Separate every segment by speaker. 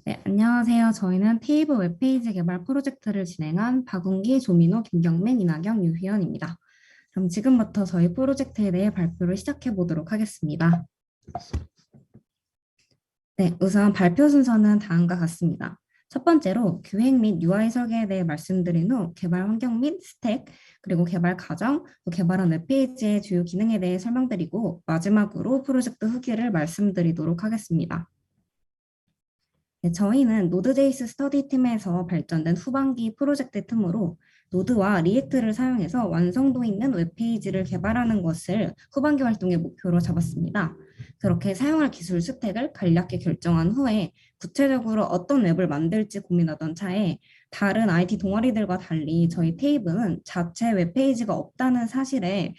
Speaker 1: 네, 안녕하세요. 저희는 테이블 웹페이지 개발 프로젝트를 진행한 박운기, 조민호, 김경민, 이나경, 유희연입니다. 그럼 지금부터 저희 프로젝트에 대해 발표를 시작해 보도록 하겠습니다. 네, 우선 발표 순서는 다음과 같습니다. 첫 번째로 기획 및 UI 설계에 대해 말씀드린 후 개발 환경 및 스택, 그리고 개발 과정, 또 개발한 웹페이지의 주요 기능에 대해 설명드리고 마지막으로 프로젝트 후기를 말씀드리도록 하겠습니다. 네, 저희는 노드.js 스터디 팀에서 발전된 후반기 프로젝트 틈으로 노드와 리액트를 사용해서 완성도 있는 웹페이지를 개발하는 것을 후반기 활동의 목표로 잡았습니다. 그렇게 사용할 기술 스택을 간략히 결정한 후에 구체적으로 어떤 웹을 만들지 고민하던 차에 다른 IT 동아리들과 달리 저희 테이블은 자체 웹페이지가 없다는 사실에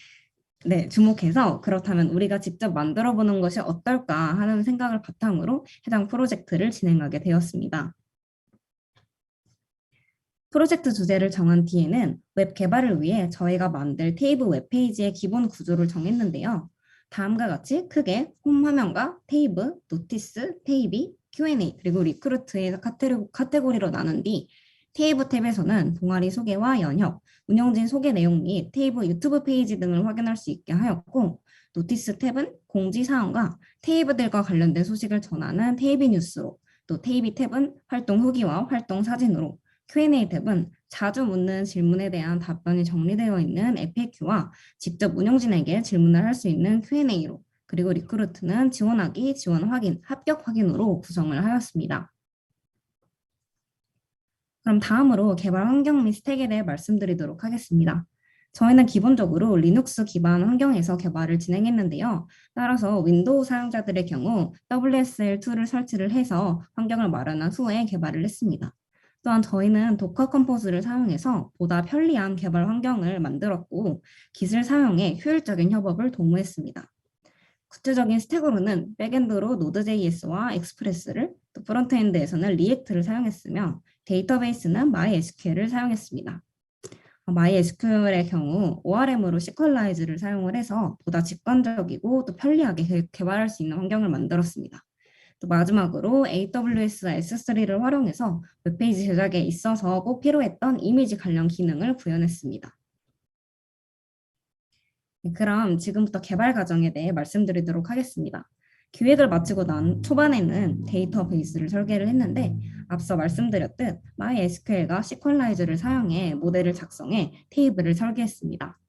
Speaker 1: 주목해서 그렇다면 우리가 직접 만들어 보는 것이 어떨까 하는 생각을 바탕으로 해당 프로젝트를 진행하게 되었습니다. 프로젝트 주제를 정한 뒤에는 웹 개발을 위해 저희가 만들 테이블 웹페이지의 기본 구조를 정했는데요. 다음과 같이 크게 홈 화면과 테이블, 노티스, 테이비, Q&A, 그리고 리크루트의 카테고리로 나눈 뒤 테이블 탭에서는 동아리 소개와 연협, 운영진 소개 내용 및 테이블 유튜브 페이지 등을 확인할 수 있게 하였고, 노티스 탭은 공지사항과 테이블들과 관련된 소식을 전하는 테이비 뉴스로, 또 테이비 탭은 활동 후기와 활동 사진으로, Q&A 탭은 자주 묻는 질문에 대한 답변이 정리되어 있는 FAQ와 직접 운영진에게 질문을 할 수 있는 Q&A로, 그리고 리크루트는 지원하기, 지원 확인, 합격 확인으로 구성을 하였습니다. 그럼 다음으로 개발 환경 및 스택에 대해 말씀드리도록 하겠습니다. 저희는 기본적으로 리눅스 기반 환경에서 개발을 진행했는데요. 따라서 윈도우 사용자들의 경우 WSL 툴을 설치를 해서 환경을 마련한 후에 개발을 했습니다. 또한 저희는 도커 컴포즈를 사용해서 보다 편리한 개발 환경을 만들었고 기술 사용에 효율적인 협업을 도모했습니다. 구체적인 스택으로는 백엔드로 노드.js와 익스프레스를, 또 프론트엔드에서는 리액트를 사용했으며 데이터베이스는 MySQL을 사용했습니다. MySQL의 경우 ORM으로 시퀄라이즈를 사용을 해서 보다 직관적이고 또 편리하게 개발할 수 있는 환경을 만들었습니다. 또 마지막으로 AWS S3를 활용해서 웹페이지 제작에 있어서 꼭 필요했던 이미지 관련 기능을 구현했습니다. 네, 그럼 지금부터 개발 과정에 대해 말씀드리도록 하겠습니다. 기획을 마치고 난 초반에는 데이터베이스를 설계를 했는데 앞서 말씀드렸듯 MySQL과 시퀄라이즈를 사용해 모델을 작성해 테이블을 설계했습니다.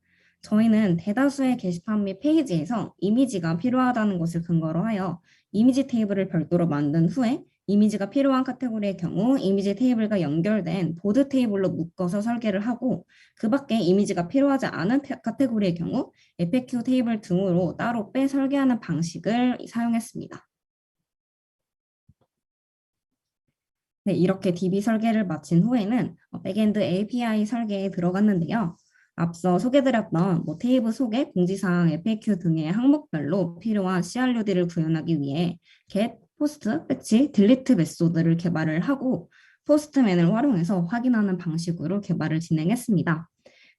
Speaker 1: 저희는 대다수의 게시판 및 페이지에서 이미지가 필요하다는 것을 근거로 하여 이미지 테이블을 별도로 만든 후에 이미지가 필요한 카테고리의 경우 이미지 테이블과 연결된 보드 테이블로 묶어서 설계를 하고 그 밖에 이미지가 필요하지 않은 카테고리의 경우 FAQ 테이블 등으로 따로 빼 설계하는 방식을 사용했습니다. 네, 이렇게 DB 설계를 마친 후에는 백엔드 API 설계에 들어갔는데요. 앞서 소개드렸던 테이블 소개, 공지사항, FAQ 등의 항목별로 필요한 CRUD를 구현하기 위해 get, post, fetch, delete 메소드를 개발을 하고 포스트맨을 활용해서 확인하는 방식으로 개발을 진행했습니다.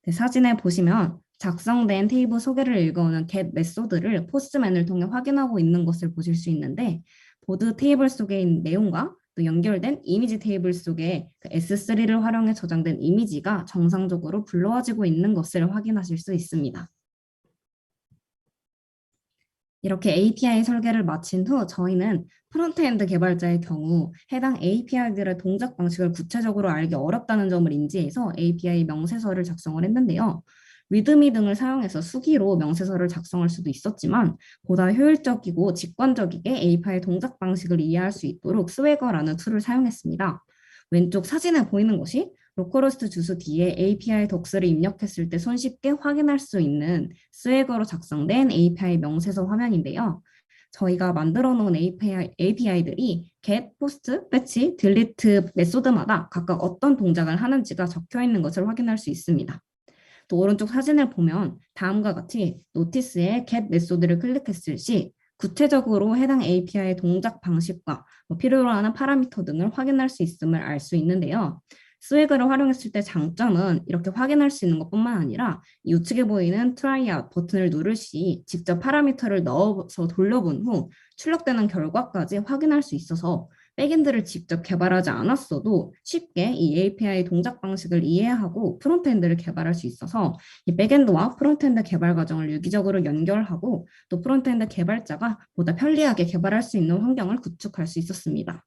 Speaker 1: 네, 사진에 보시면 작성된 테이블 소개를 읽어오는 get 메소드를 포스트맨을 통해 확인하고 있는 것을 보실 수 있는데 보드 테이블 속에 있는 내용과 또 연결된 이미지 테이블 속에 S3를 활용해 저장된 이미지가 정상적으로 불러와지고 있는 것을 확인하실 수 있습니다. 이렇게 API 설계를 마친 후 저희는 프론트엔드 개발자의 경우 해당 API들의 동작 방식을 구체적으로 알기 어렵다는 점을 인지해서 API 명세서를 작성을 했는데요. 리드미 등을 사용해서 수기로 명세서를 작성할 수도 있었지만 보다 효율적이고 직관적이게 API 동작 방식을 이해할 수 있도록 스웨거라는 툴을 사용했습니다. 왼쪽 사진에 보이는 것이 로컬호스트 주소 뒤에 API 덕스를 입력했을 때 손쉽게 확인할 수 있는 스웨거로 작성된 API 명세서 화면인데요. 저희가 만들어 놓은 API들이 get, post, fetch, delete 메소드마다 각각 어떤 동작을 하는지가 적혀 있는 것을 확인할 수 있습니다. 또 오른쪽 사진을 보면 다음과 같이 노티스의 get 메소드를 클릭했을 시 구체적으로 해당 API의 동작 방식과 필요로 하는 파라미터 등을 확인할 수 있음을 알 수 있는데요. 스웨그를 활용했을 때 장점은 이렇게 확인할 수 있는 것뿐만 아니라 이 우측에 보이는 try out 버튼을 누를 시 직접 파라미터를 넣어서 돌려본 후 출력되는 결과까지 확인할 수 있어서 백엔드를 직접 개발하지 않았어도 쉽게 이 API 동작 방식을 이해하고 프론트엔드를 개발할 수 있어서 이 백엔드와 프론트엔드 개발 과정을 유기적으로 연결하고 또 프론트엔드 개발자가 보다 편리하게 개발할 수 있는 환경을 구축할 수 있었습니다.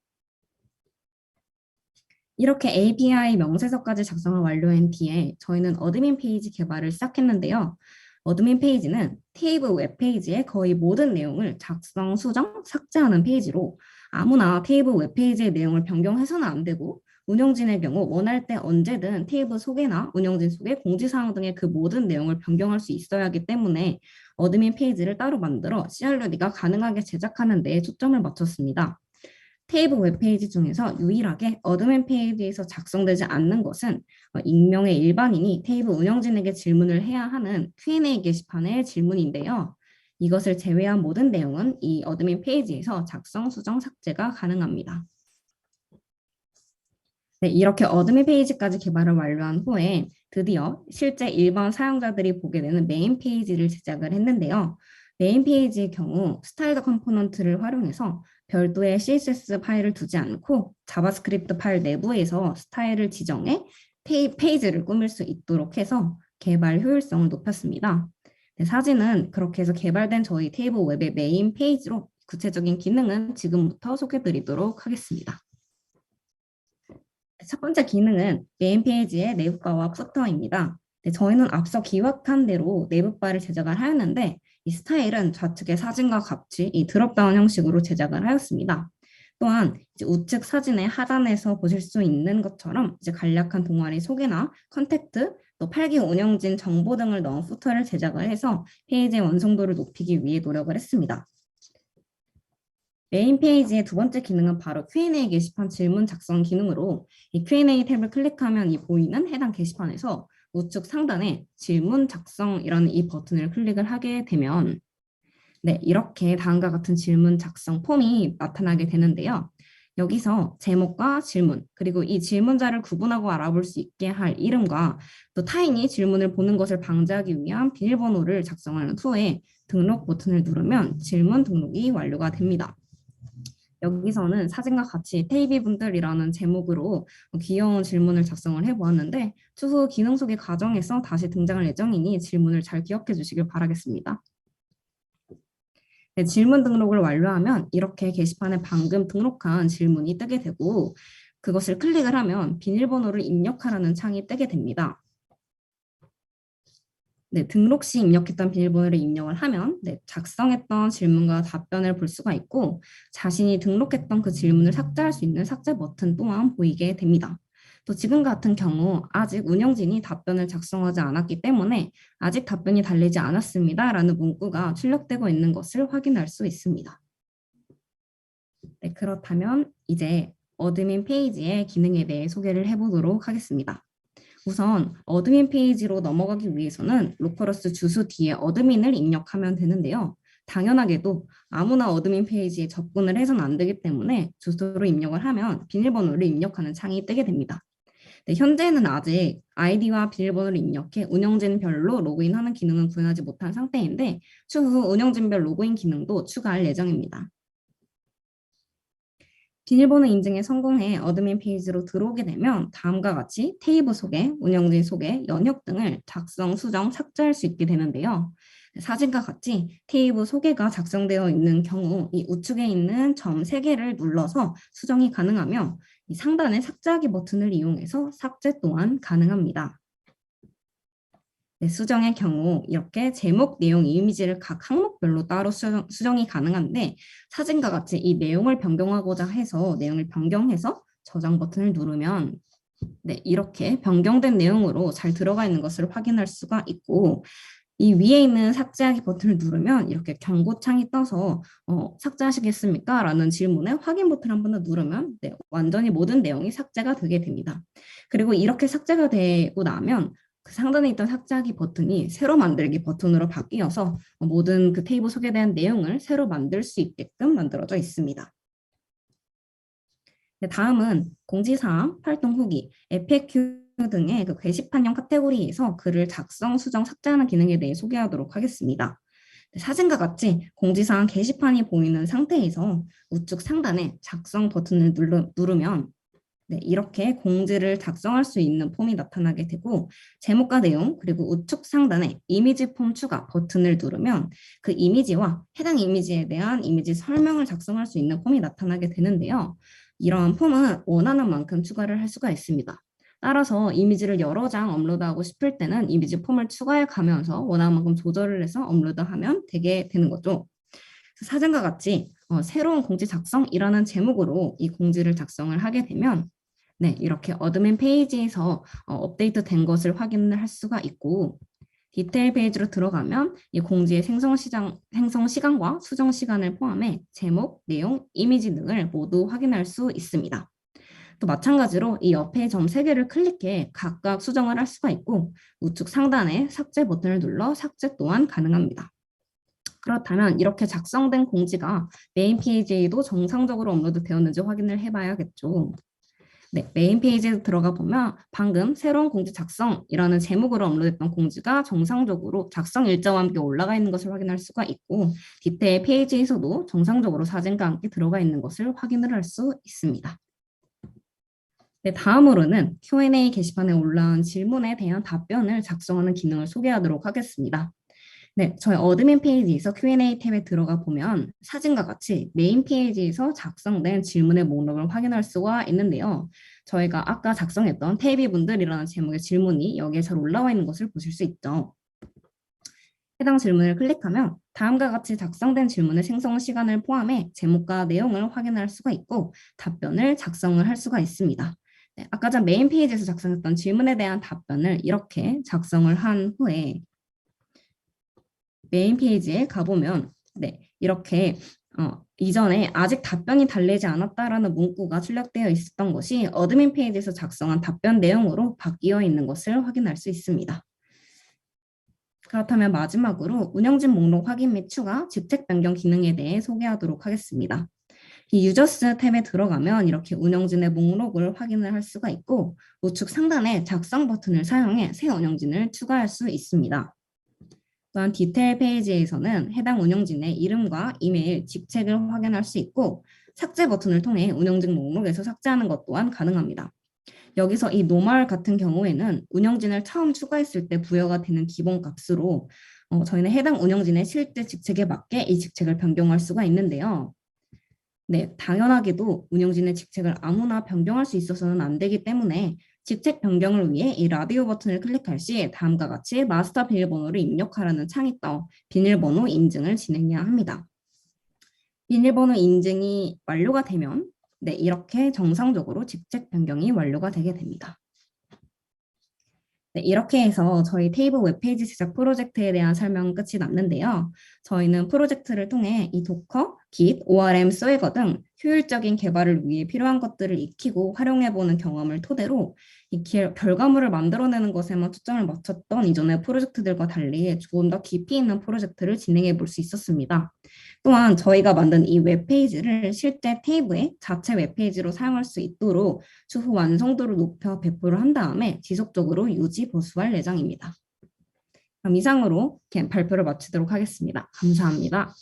Speaker 1: 이렇게 API 명세서까지 작성을 완료한 뒤에 저희는 어드민 페이지 개발을 시작했는데요. 어드민 페이지는 테이블 웹페이지의 거의 모든 내용을 작성, 수정, 삭제하는 페이지로 아무나 테이블 웹페이지의 내용을 변경해서는 안 되고 운영진의 경우 원할 때 언제든 테이블 소개나 운영진 소개, 공지사항 등의 그 모든 내용을 변경할 수 있어야 하기 때문에 어드민 페이지를 따로 만들어 CRUD가 가능하게 제작하는 데 초점을 맞췄습니다. 테이블 웹페이지 중에서 유일하게 어드민 페이지에서 작성되지 않는 것은 익명의 일반인이 테이블 운영진에게 질문을 해야 하는 Q&A 게시판의 질문인데요. 이것을 제외한 모든 내용은 이 어드민 페이지에서 작성, 수정, 삭제가 가능합니다. 네, 이렇게 어드민 페이지까지 개발을 완료한 후에 드디어 실제 일반 사용자들이 보게 되는 메인 페이지를 제작을 했는데요. 메인 페이지의 경우 스타일드 컴포넌트를 활용해서 별도의 CSS 파일을 두지 않고 자바스크립트 파일 내부에서 스타일을 지정해 페이지를 꾸밀 수 있도록 해서 개발 효율성을 높였습니다. 네, 사진은 그렇게 해서 개발된 저희 테이블 웹의 메인 페이지로 구체적인 기능은 지금부터 소개드리도록 하겠습니다. 첫 번째 기능은 메인 페이지의 내부바와 푸터입니다. 네, 저희는 앞서 기획한 대로 내부바를 제작을 하였는데 이 스타일은 좌측의 사진과 같이 이 드롭다운 형식으로 제작을 하였습니다. 또한 이제 우측 사진의 하단에서 보실 수 있는 것처럼 이제 간략한 동아리 소개나 컨택트, 또 8기 운영진 정보 등을 넣은 푸터를 제작을 해서 페이지의 완성도를 높이기 위해 노력을 했습니다. 메인 페이지의 두 번째 기능은 바로 Q&A 게시판 질문 작성 기능으로 이 Q&A 탭을 클릭하면 이 보이는 해당 게시판에서 우측 상단에 질문 작성이라는 이 버튼을 클릭을 하게 되면 네, 이렇게 다음과 같은 질문 작성 폼이 나타나게 되는데요. 여기서 제목과 질문, 그리고 이 질문자를 구분하고 알아볼 수 있게 할 이름과 또 타인이 질문을 보는 것을 방지하기 위한 비밀번호를 작성하는 후에 등록 버튼을 누르면 질문 등록이 완료가 됩니다. 여기서는 사진과 같이 테이비분들이라는 제목으로 귀여운 질문을 작성을 해보았는데 추후 기능 소개 과정에서 다시 등장할 예정이니 질문을 잘 기억해 주시길 바라겠습니다. 네, 질문 등록을 완료하면 이렇게 게시판에 방금 등록한 질문이 뜨게 되고 그것을 클릭을 하면 비밀번호를 입력하라는 창이 뜨게 됩니다. 네, 등록 시 입력했던 비밀번호를 입력을 하면 네, 작성했던 질문과 답변을 볼 수가 있고 자신이 등록했던 그 질문을 삭제할 수 있는 삭제 버튼 또한 보이게 됩니다. 또 지금 같은 경우 아직 운영진이 답변을 작성하지 않았기 때문에 아직 답변이 달리지 않았습니다 라는 문구가 출력되고 있는 것을 확인할 수 있습니다. 네, 그렇다면 이제 어드민 페이지의 기능에 대해 소개를 해보도록 하겠습니다. 우선 어드민 페이지로 넘어가기 위해서는 로컬호스트 주소 뒤에 어드민을 입력하면 되는데요. 당연하게도 아무나 어드민 페이지에 접근을 해서는 안 되기 때문에 주소로 입력을 하면 비밀번호를 입력하는 창이 뜨게 됩니다. 네, 현재는 아직 아이디와 비밀번호를 입력해 운영진별로 로그인하는 기능은 구현하지 못한 상태인데 추후 운영진별 로그인 기능도 추가할 예정입니다. 비밀번호 인증에 성공해 어드민 페이지로 들어오게 되면 다음과 같이 테이블 소개, 운영진 소개, 연역 등을 작성, 수정, 삭제할 수 있게 되는데요. 사진과 같이 테이블 소개가 작성되어 있는 경우 이 우측에 있는 점 3개를 눌러서 수정이 가능하며 이 상단의 삭제하기 버튼을 이용해서 삭제 또한 가능합니다. 네, 수정의 경우 이렇게 제목, 내용, 이미지를 각 항목별로 따로 수정이 가능한데 사진과 같이 이 내용을 변경하고자 해서 내용을 변경해서 저장 버튼을 누르면 네, 이렇게 변경된 내용으로 잘 들어가 있는 것을 확인할 수가 있고 이 위에 있는 삭제하기 버튼을 누르면 이렇게 경고창이 떠서 삭제하시겠습니까? 라는 질문에 확인 버튼을 한 번 더 누르면 네, 완전히 모든 내용이 삭제가 되게 됩니다. 그리고 이렇게 삭제가 되고 나면 그 상단에 있던 삭제하기 버튼이 새로 만들기 버튼으로 바뀌어서 모든 그 테이블 소개된 내용을 새로 만들 수 있게끔 만들어져 있습니다. 네, 다음은 공지사항, 활동 후기, FAQ 등의 그 게시판형 카테고리에서 글을 작성, 수정, 삭제하는 기능에 대해 소개하도록 하겠습니다. 네, 사진과 같이 공지사항 게시판이 보이는 상태에서 우측 상단에 작성 버튼을 누르면 네, 이렇게 공지를 작성할 수 있는 폼이 나타나게 되고 제목과 내용 그리고 우측 상단에 이미지 폼 추가 버튼을 누르면 그 이미지와 해당 이미지에 대한 이미지 설명을 작성할 수 있는 폼이 나타나게 되는데요. 이러한 폼은 원하는 만큼 추가를 할 수가 있습니다. 따라서 이미지를 여러 장 업로드하고 싶을 때는 이미지 폼을 추가해 가면서 원하는 만큼 조절을 해서 업로드하면 되게 되는 거죠. 사진과 같이 새로운 공지 작성이라는 제목으로 이 공지를 작성을 하게 되면 네, 이렇게 어드민 페이지에서 업데이트된 것을 확인을 할 수가 있고 디테일 페이지로 들어가면 이 공지의 생성 시간과 수정 시간을 포함해 제목, 내용, 이미지 등을 모두 확인할 수 있습니다. 또 마찬가지로 이 옆에 점 3개를 클릭해 각각 수정을 할 수가 있고 우측 상단에 삭제 버튼을 눌러 삭제 또한 가능합니다. 그렇다면 이렇게 작성된 공지가 메인 페이지에도 정상적으로 업로드 되었는지 확인을 해봐야겠죠. 네, 메인 페이지에 들어가 보면 방금 새로운 공지 작성이라는 제목으로 업로드했던 공지가 정상적으로 작성 일자와 함께 올라가 있는 것을 확인할 수가 있고 디테일 페이지에서도 정상적으로 사진과 함께 들어가 있는 것을 확인을 할 수 있습니다. 네, 다음으로는 Q&A 게시판에 올라온 질문에 대한 답변을 작성하는 기능을 소개하도록 하겠습니다. 네, 저희 어드민 페이지에서 Q&A 탭에 들어가 보면 사진과 같이 메인 페이지에서 작성된 질문의 목록을 확인할 수가 있는데요. 저희가 아까 작성했던 태비 분들이라는 제목의 질문이 여기에 잘 올라와 있는 것을 보실 수 있죠. 해당 질문을 클릭하면 다음과 같이 작성된 질문의 생성 시간을 포함해 제목과 내용을 확인할 수가 있고 답변을 작성을 할 수가 있습니다. 네, 아까 전 메인 페이지에서 작성했던 질문에 대한 답변을 이렇게 작성을 한 후에 메인 페이지에 가보면 네, 이렇게 이전에 아직 답변이 달리지 않았다라는 문구가 출력되어 있었던 것이 어드민 페이지에서 작성한 답변 내용으로 바뀌어 있는 것을 확인할 수 있습니다. 그렇다면 마지막으로 운영진 목록 확인 및 추가, 직책 변경 기능에 대해 소개하도록 하겠습니다. 이 유저스 탭에 들어가면 이렇게 운영진의 목록을 확인을 할 수가 있고 우측 상단에 작성 버튼을 사용해 새 운영진을 추가할 수 있습니다. 또한 디테일 페이지에서는 해당 운영진의 이름과 이메일, 직책을 확인할 수 있고 삭제 버튼을 통해 운영진 목록에서 삭제하는 것 또한 가능합니다. 여기서 이 노멀 같은 경우에는 운영진을 처음 추가했을 때 부여가 되는 기본 값으로 저희는 해당 운영진의 실제 직책에 맞게 이 직책을 변경할 수가 있는데요. 네, 당연하게도 운영진의 직책을 아무나 변경할 수 있어서는 안 되기 때문에 직책 변경을 위해 이 라디오 버튼을 클릭할 시 다음과 같이 마스터 비밀번호를 입력하라는 창이 떠 비밀번호 인증을 진행해야 합니다. 비밀번호 인증이 완료가 되면 네, 이렇게 정상적으로 직책 변경이 완료가 되게 됩니다. 네, 이렇게 해서 저희 테이블 웹페이지 제작 프로젝트에 대한 설명은 끝이 났는데요. 저희는 프로젝트를 통해 이 도커, Git, ORM, 스웨거 등 효율적인 개발을 위해 필요한 것들을 익히고 활용해보는 경험을 토대로 이 결과물을 만들어내는 것에만 초점을 맞췄던 이전의 프로젝트들과 달리 조금 더 깊이 있는 프로젝트를 진행해 볼 수 있었습니다. 또한 저희가 만든 이 웹페이지를 실제 테이블의 자체 웹페이지로 사용할 수 있도록 추후 완성도를 높여 배포를 한 다음에 지속적으로 유지, 보수할 예정입니다. 그럼 이상으로 발표를 마치도록 하겠습니다. 감사합니다.